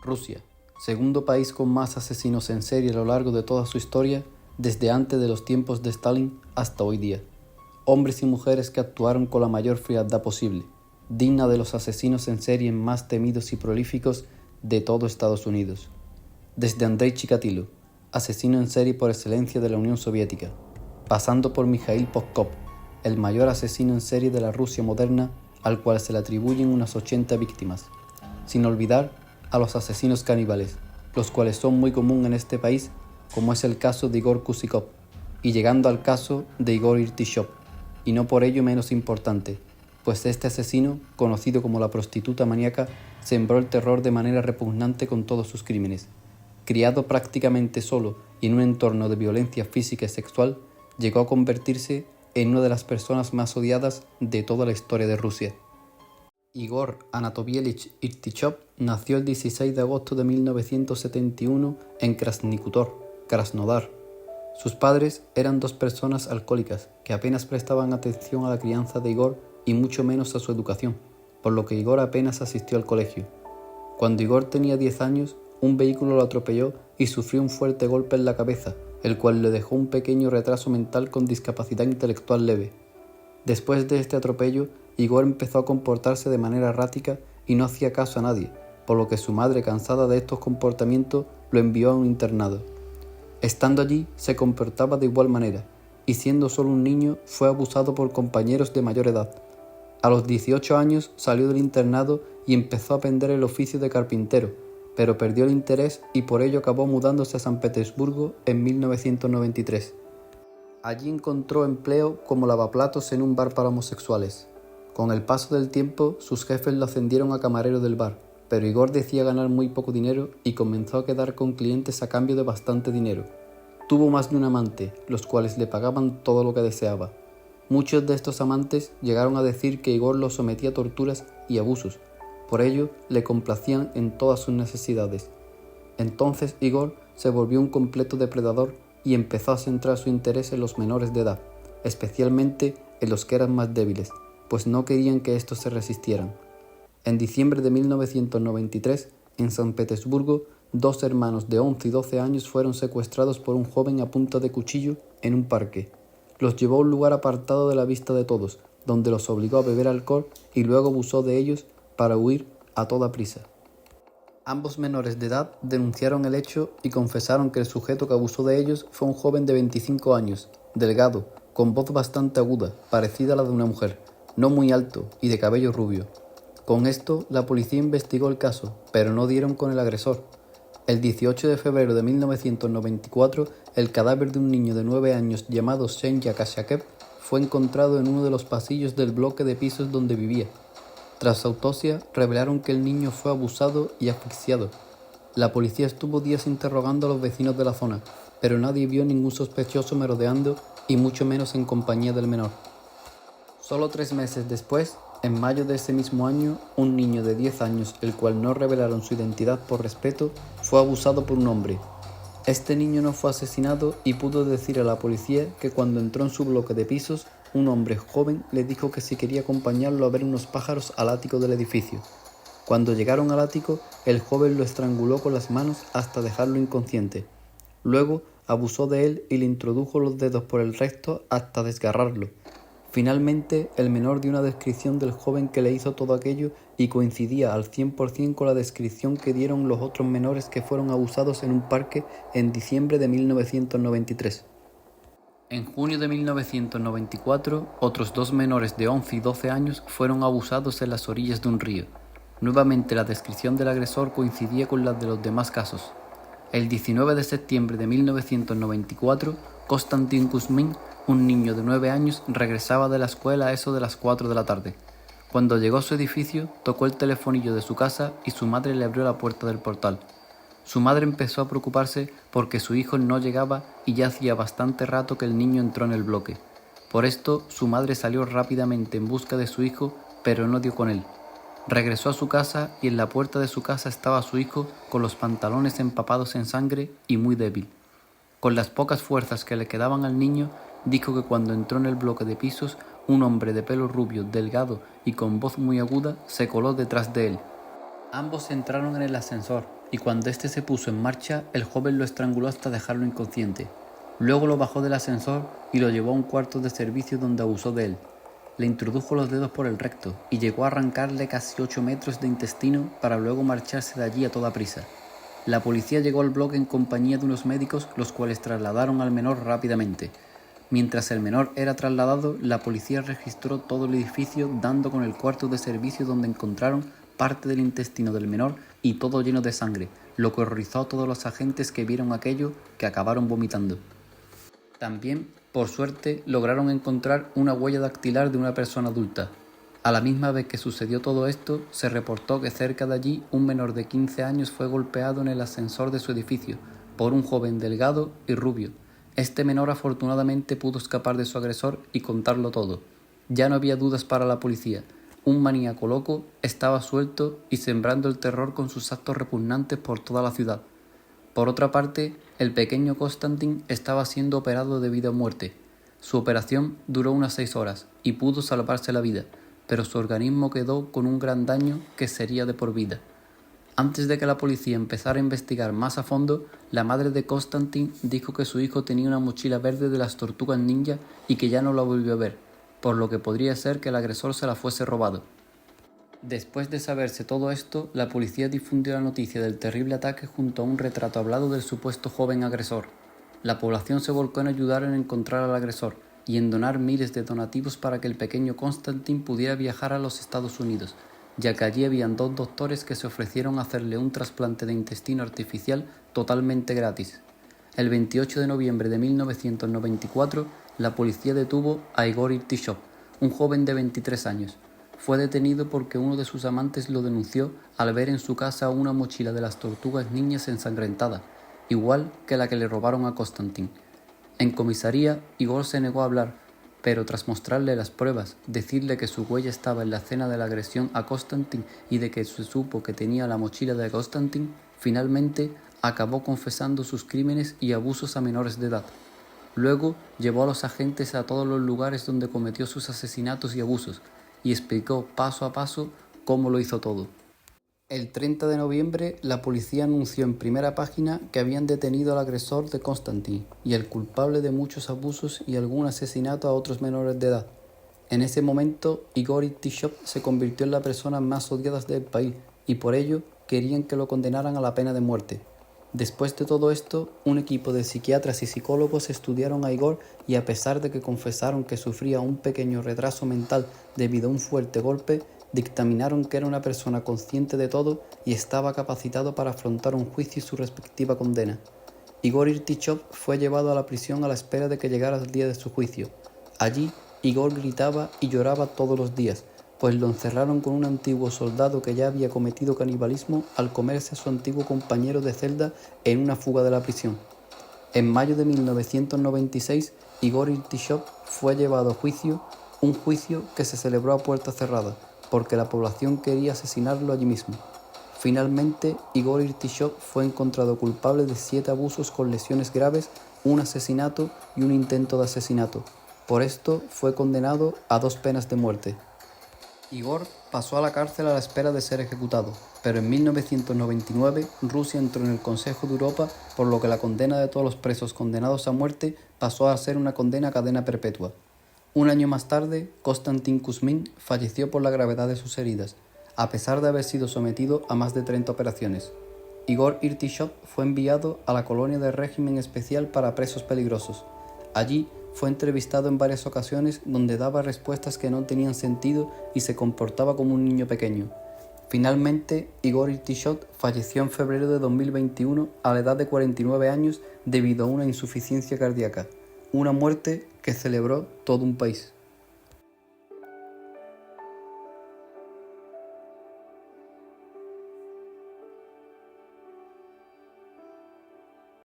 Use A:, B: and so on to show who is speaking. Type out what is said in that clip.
A: Rusia, segundo país con más asesinos en serie a lo largo de toda su historia, desde antes de los tiempos de Stalin hasta hoy día. Hombres y mujeres que actuaron con la mayor frialdad posible, digna de los asesinos en serie más temidos y prolíficos de todo Estados Unidos. Desde Andrei Chikatilo, asesino en serie por excelencia de la Unión Soviética, pasando por Mikhail Poskov, el mayor asesino en serie de la Rusia moderna, al cual se le atribuyen unas 80 víctimas, sin olvidar a los asesinos caníbales, los cuales son muy común en este país, como es el caso de Igor Kusikov, y llegando al caso de Igor Irtishov, y no por ello menos importante, pues este asesino, conocido como la prostituta maníaca, sembró el terror de manera repugnante con todos sus crímenes. Criado prácticamente solo y en un entorno de violencia física y sexual, llegó a convertirse en una de las personas más odiadas de toda la historia de Rusia. Igor Anatovievich Irtishov nació el 16 de agosto de 1971 en Krasny Kutov, Krasnodar. Sus padres eran dos personas alcohólicas que apenas prestaban atención a la crianza de Igor y mucho menos a su educación, por lo que Igor apenas asistió al colegio. Cuando Igor tenía 10 años, un vehículo lo atropelló y sufrió un fuerte golpe en la cabeza, el cual le dejó un pequeño retraso mental con discapacidad intelectual leve. Después de este atropello, Igor empezó a comportarse de manera errática y no hacía caso a nadie, por lo que su madre, cansada de estos comportamientos, lo envió a un internado. Estando allí, se comportaba de igual manera, y siendo solo un niño, fue abusado por compañeros de mayor edad. A los 18 años salió del internado y empezó a aprender el oficio de carpintero, pero perdió el interés y por ello acabó mudándose a San Petersburgo en 1993. Allí encontró empleo como lavaplatos en un bar para homosexuales. Con el paso del tiempo, sus jefes lo ascendieron a camarero del bar, pero Igor decía ganar muy poco dinero y comenzó a quedar con clientes a cambio de bastante dinero. Tuvo más de un amante, los cuales le pagaban todo lo que deseaba. Muchos de estos amantes llegaron a decir que Igor los sometía a torturas y abusos, por ello le complacían en todas sus necesidades. Entonces Igor se volvió un completo depredador y empezó a centrar su interés en los menores de edad, especialmente en los que eran más débiles, pues no querían que estos se resistieran. En diciembre de 1993, en San Petersburgo, dos hermanos de 11 y 12 años fueron secuestrados por un joven a punta de cuchillo en un parque. Los llevó a un lugar apartado de la vista de todos, donde los obligó a beber alcohol y luego abusó de ellos para huir a toda prisa. Ambos menores de edad denunciaron el hecho y confesaron que el sujeto que abusó de ellos fue un joven de 25 años, delgado, con voz bastante aguda, parecida a la de una mujer, no muy alto y de cabello rubio. Con esto, la policía investigó el caso, pero no dieron con el agresor. El 18 de febrero de 1994, el cadáver de un niño de 9 años llamado Senya Kashakev fue encontrado en uno de los pasillos del bloque de pisos donde vivía. Tras autopsia, revelaron que el niño fue abusado y asfixiado. La policía estuvo días interrogando a los vecinos de la zona, pero nadie vio ningún sospechoso merodeando y mucho menos en compañía del menor. Solo 3 meses después, en mayo de ese mismo año, un niño de 10 años, el cual no revelaron su identidad por respeto, fue abusado por un hombre. Este niño no fue asesinado y pudo decir a la policía que cuando entró en su bloque de pisos, un hombre joven le dijo que si quería acompañarlo a ver unos pájaros al ático del edificio. Cuando llegaron al ático, el joven lo estranguló con las manos hasta dejarlo inconsciente. Luego abusó de él y le introdujo los dedos por el recto hasta desgarrarlo. Finalmente, el menor dio una descripción del joven que le hizo todo aquello y coincidía al 100% con la descripción que dieron los otros menores que fueron abusados en un parque en diciembre de 1993. En junio de 1994, otros 2 menores de 11 y 12 años fueron abusados en las orillas de un río. Nuevamente la descripción del agresor coincidía con la de los demás casos. El 19 de septiembre de 1994, Konstantin Kuzmin, un niño de 9 años, regresaba de la escuela a eso de las 4 de la tarde. Cuando llegó a su edificio, tocó el telefonillo de su casa y su madre le abrió la puerta del portal. Su madre empezó a preocuparse porque su hijo no llegaba y ya hacía bastante rato que el niño entró en el bloque. Por esto, su madre salió rápidamente en busca de su hijo, pero no dio con él. Regresó a su casa y en la puerta de su casa estaba su hijo con los pantalones empapados en sangre y muy débil. Con las pocas fuerzas que le quedaban al niño, dijo que cuando entró en el bloque de pisos, un hombre de pelo rubio, delgado y con voz muy aguda se coló detrás de él. Ambos entraron en el ascensor y cuando éste se puso en marcha, el joven lo estranguló hasta dejarlo inconsciente. Luego lo bajó del ascensor y lo llevó a un cuarto de servicio donde abusó de él. Le introdujo los dedos por el recto y llegó a arrancarle casi 8 metros de intestino para luego marcharse de allí a toda prisa. La policía llegó al bloque en compañía de unos médicos, los cuales trasladaron al menor rápidamente. Mientras el menor era trasladado, la policía registró todo el edificio, dando con el cuarto de servicio donde encontraron parte del intestino del menor y todo lleno de sangre, lo que horrorizó a todos los agentes que vieron aquello, que acabaron vomitando. También, por suerte, lograron encontrar una huella dactilar de una persona adulta. A la misma vez que sucedió todo esto, se reportó que cerca de allí un menor de 15 años fue golpeado en el ascensor de su edificio por un joven delgado y rubio. Este menor afortunadamente pudo escapar de su agresor y contarlo todo. Ya no había dudas para la policía. Un maníaco loco estaba suelto y sembrando el terror con sus actos repugnantes por toda la ciudad. Por otra parte, el pequeño Konstantin estaba siendo operado de vida o muerte. Su operación duró unas 6 horas y pudo salvarse la vida, pero su organismo quedó con un gran daño que sería de por vida. Antes de que la policía empezara a investigar más a fondo, la madre de Konstantin dijo que su hijo tenía una mochila verde de las tortugas ninja y que ya no la volvió a ver, por lo que podría ser que el agresor se la fuese robado. Después de saberse todo esto, la policía difundió la noticia del terrible ataque junto a un retrato hablado del supuesto joven agresor. La población se volcó en ayudar en encontrar al agresor y en donar miles de donativos para que el pequeño Konstantin pudiera viajar a los Estados Unidos, ya que allí habían 2 doctores que se ofrecieron a hacerle un trasplante de intestino artificial totalmente gratis. El 28 de noviembre de 1994, la policía detuvo a Igor Irtishov, un joven de 23 años. Fue detenido porque uno de sus amantes lo denunció al ver en su casa una mochila de las tortugas niñas ensangrentada, igual que la que le robaron a Konstantin. En comisaría, Igor se negó a hablar, pero tras mostrarle las pruebas, decirle que su huella estaba en la escena de la agresión a Konstantin y de que se supo que tenía la mochila de Konstantin, finalmente acabó confesando sus crímenes y abusos a menores de edad. Luego llevó a los agentes a todos los lugares donde cometió sus asesinatos y abusos, y explicó paso a paso cómo lo hizo todo. El 30 de noviembre, la policía anunció en primera página que habían detenido al agresor de Konstantin y el culpable de muchos abusos y algún asesinato a otros menores de edad. En ese momento, Igor Irtishov se convirtió en la persona más odiada del país y por ello querían que lo condenaran a la pena de muerte. Después de todo esto, un equipo de psiquiatras y psicólogos estudiaron a Igor y a pesar de que confesaron que sufría un pequeño retraso mental debido a un fuerte golpe, dictaminaron que era una persona consciente de todo y estaba capacitado para afrontar un juicio y su respectiva condena. Igor Irtishov fue llevado a la prisión a la espera de que llegara el día de su juicio. Allí, Igor gritaba y lloraba todos los días, pues lo encerraron con un antiguo soldado que ya había cometido canibalismo al comerse a su antiguo compañero de celda en una fuga de la prisión. En mayo de 1996, Igor Irtishov fue llevado a juicio, un juicio que se celebró a puerta cerrada, porque la población quería asesinarlo allí mismo. Finalmente, Igor Irtishov fue encontrado culpable de 7 abusos con lesiones graves, un asesinato y un intento de asesinato. Por esto fue condenado a 2 penas de muerte. Igor pasó a la cárcel a la espera de ser ejecutado, pero en 1999 Rusia entró en el Consejo de Europa, por lo que la condena de todos los presos condenados a muerte pasó a ser una condena a cadena perpetua. Un año más tarde, Konstantin Kuzmin falleció por la gravedad de sus heridas, a pesar de haber sido sometido a más de 30 operaciones. Igor Irtishov fue enviado a la colonia de régimen especial para presos peligrosos. Allí fue entrevistado en varias ocasiones donde daba respuestas que no tenían sentido y se comportaba como un niño pequeño. Finalmente, Igor Irtishov falleció en febrero de 2021 a la edad de 49 años debido a una insuficiencia cardíaca, una muerte que celebró todo un país.